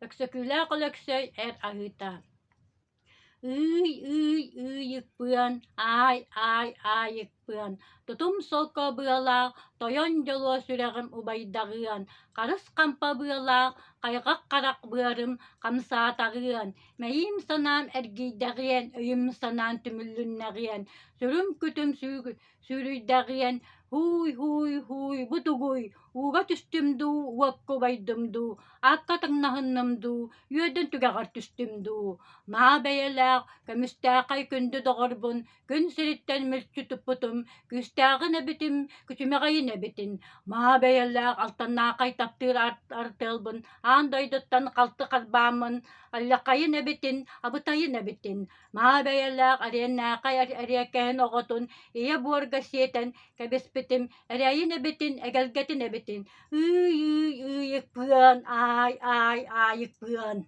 Öksöküler kolöksöy ahıta. Yıkpıyan, ay yıkpıyan. Tutum solka bıyalar, toyon yolu sürerim ubaydağıyan. Karıs kampa bıyalar, kaygak karak bıyarım, kamsa tağıyan. Meyim sanam ergiydağıyan, öyüm sanan tümüllünağıyan. Sürüm kütüm sürüydağıyan, huy, butuguy. Uga tüstümdü, uakko baydımdü. Akka tığnahınımdü, yödün tügağır tüstümdü. Ma beyler, kömüstağay kündü doğurbun, gün siritten mülçü tuputum, küstağın ebitim, küçümeğayin ebitin. Ma beyler, altanağay taptır artılbun, andoyduttan kaltı kalbamın, allakayın ebitin, abutayın ebitin. Ma beyler, ariyanağay ariyakehen oğutun, iya buargasiyeten, kebespitim, ariyayin ebitin, egelgetin ebitin. Yıkpıyan, ay yıkpıyan.